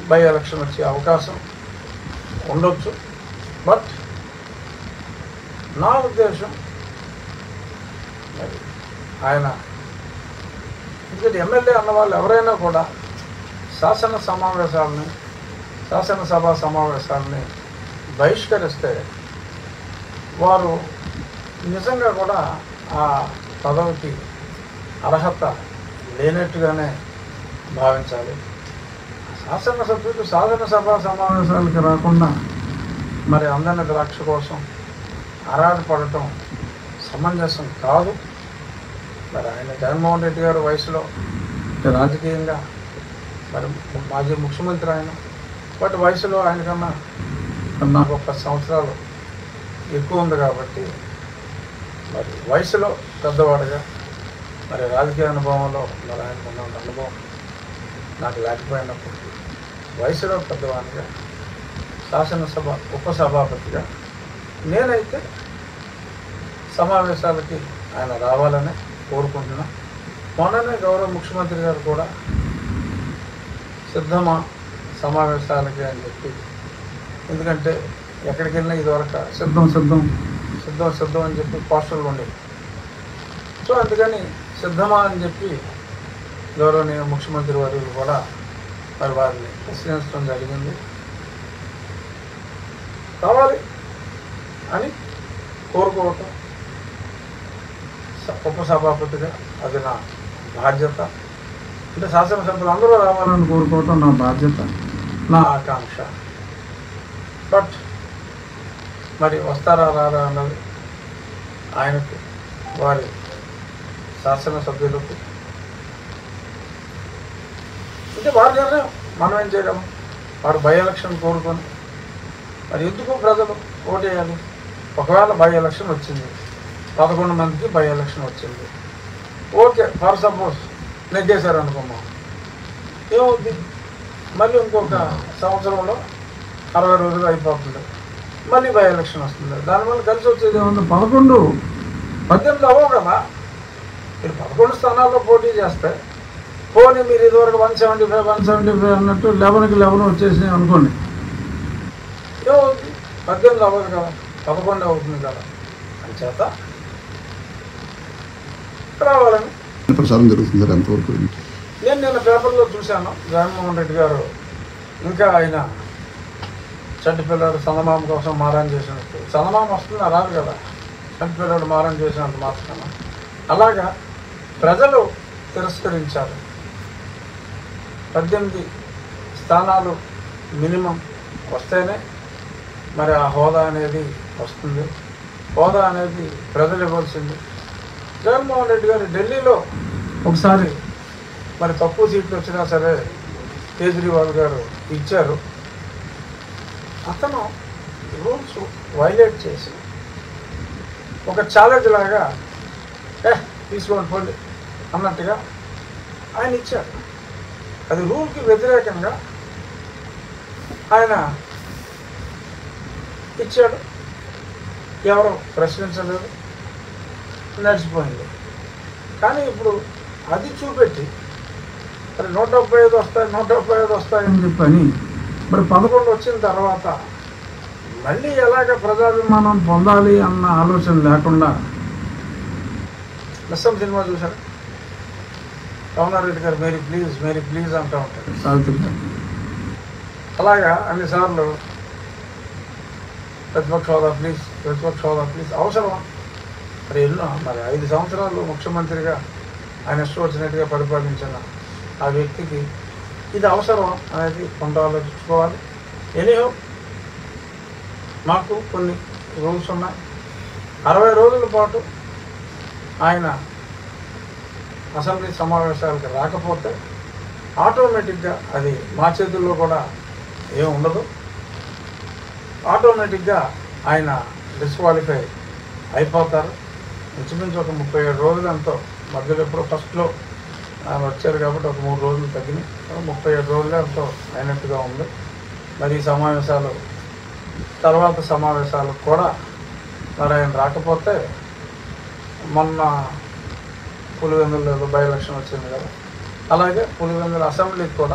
By election వచ్చే అవకాశం ఉండొచ్చు. బట్ నా ఉద్దేశం మరి ఆయన ఎందుకంటే ఎమ్మెల్యే అన్న వాళ్ళు ఎవరైనా కూడా శాసనసభ సమావేశాలని బహిష్కరిస్తే వారు నిజంగా కూడా ఆ పదవికి అర్హత లేనట్టుగానే భావించాలి. శాసనసభ సమావేశాలకి రాకుండా మరి అందరిని ద్రాక్ష కోసం ఆరాటపడటం సమంజసం కాదు. మరి ఆయన జగన్మోహన్ రెడ్డి గారు వయసులో రాజకీయంగా మరి మాజీ ముఖ్యమంత్రి ఆయన, బట్ వయసులో ఆయనకన్నా నాకు 10 సంవత్సరాలు ఎక్కువ ఉంది కాబట్టి మరి వయసులో పెద్దవాడుగా మరి రాజకీయ అనుభవంలో మరి ఆయనకున్న అనుభవం నాకు లేకపోయినప్పటికీ వయసులో పెద్దవాడిగా శాసనసభ ఉపసభాపతిగా నేనైతే సమావేశాలకి ఆయన రావాలని కోరుకుంటున్నా. మొన్ననే గౌరవ ముఖ్యమంత్రి గారు కూడా సిద్ధమా సమావేశాలకి అని చెప్పి, ఎందుకంటే ఎక్కడికి వెళ్ళినా ఇదివరకు సిద్ధం అని చెప్పి పోస్టర్లు ఉండేవి. సో అందుకని సిద్ధమా అని చెప్పి గౌరవనీయ ముఖ్యమంత్రి వారు కూడా మరి వారిని ప్రశ్నించడం జరిగింది. కావాలి అని కోరుకోవటం ఉపసభాపతిగా అది నా బాధ్యత. అంటే శాసనసభ్యులు అందరూ రావాలని కోరుకోవటం నా బాధ్యత, నా ఆకాంక్ష. బట్ మరి వస్తారా రారా అన్నది ఆయనకు, వారి శాసనసభ్యులకు అంటే వారి నిర్ణయం. మనం ఏం చేయగలం? వారు బై ఎలక్షన్ కోరుకొని మరి ఎందుకు ప్రజలు ఓటేయాలి? ఒకవేళ బై ఎలక్షన్ వచ్చింది, 11 మందికి బై ఎలక్షన్ వచ్చింది, ఓకే, ఫర్ సపోజ్ నెగ్గేశారు అనుకున్నాం, ఏమవుద్ది? మళ్ళీ ఇంకొక సంవత్సరంలో 60 రోజులు అయిపోతుంది, మళ్ళీ బై ఎలక్షన్ వస్తుంది. దానివల్ల కలిసి వచ్చేది ఏముంది? 11, 18 అవ్వవు కదా. మీరు 11 స్థానాల్లో పోటీ చేస్తే పోనీ మీరు ఇదివరకు 175 అన్నట్టు 11కి 11 వచ్చేసినాయి అనుకోండి, ఏమవుతుంది? 18 అవ్వదు కదా, 11 అవుతుంది కదా. అంచేత రావాలని ప్రచారం జరుగుతుంది సార్. ఎంతవరకు నేను నిన్న పేపర్లో చూశాను. జగన్మోహన్ రెడ్డి గారు ఇంకా ఆయన చంటి పిల్లడు చందమామ కోసం మారం చేసినట్టు, చందమామ వస్తుందా? రాదు కదా. చంటి పిల్లడు మారం చేసినంత మాత్రమే. అలాగా ప్రజలు తిరస్కరించారు. 18 స్థానాలు మినిమం వస్తేనే మరి ఆ హోదా అనేది వస్తుంది. హోదా అనేది ప్రజలు ఇవ్వాల్సింది. జగన్మోహన్ రెడ్డి గారు ఢిల్లీలో ఒకసారి మరి తక్కువ సీట్లు వచ్చినా సరే కేజ్రీవాల్ గారు ఇచ్చారు. అతను రూల్స్ వైలేట్ చేసి ఒక ఛాలెంజ్ లాగా తీసుకోండి పోండి అన్నట్టుగా ఆయన ఇచ్చారు. అది రూల్కి వ్యతిరేకంగా ఆయన ఇచ్చాడు. ఎవరు ప్రశ్నించలేదు, నడిచిపోయింది. కానీ ఇప్పుడు అది చూపెట్టి మరి 175 వస్తాయని చెప్పని మరి 11 వచ్చిన తర్వాత మళ్ళీ ఎలాగ ప్రజాభిమానం పొందాలి అన్న ఆలోచన లేకుండా, లస్సం సినిమా చూశారు, రమణారెడ్డి గారు మేరీ ప్లీజ్ అంటూ ఉంటారు సావిత్రి గారు. అలాగా అన్నిసార్లు ప్రతిపక్ష హోదా ప్లీజ్ అవసరమా? మరి ఎన్నో మరి 5 సంవత్సరాలు ముఖ్యమంత్రిగా ఆయన ఇష్టం వచ్చినట్టుగా పరిపాలించిన ఆ వ్యక్తికి ఇది అవసరం అనేది కొంత ఆలోచించుకోవాలి. ఎనీహో మాకు కొన్ని రూల్స్ ఉన్నాయి. 60 రోజుల పాటు ఆయన అసెంబ్లీ సమావేశాలకు రాకపోతే ఆటోమేటిక్గా అది మా చేతుల్లో కూడా ఏం ఉండదు. ఆటోమేటిక్గా ఆయన డిస్క్వాలిఫై అయిపోతారు. ఇంచుమించు ఒక 37 రోజులు ఎంతో మధ్యలో ఎప్పుడో ఫస్ట్లో ఆయన వచ్చారు కాబట్టి ఒక 3 రోజులు తగ్గినాయి. 37 రోజులే ఎంతో అయినట్టుగా ఉంది. మరి ఈ సమావేశాలు తర్వాత సమావేశాలు కూడా మరి ఆయన రాకపోతే మొన్న పులివెందులలో బై ఎలక్షన్ వచ్చింది కదా, అలాగే పులివెందుల అసెంబ్లీకి కూడా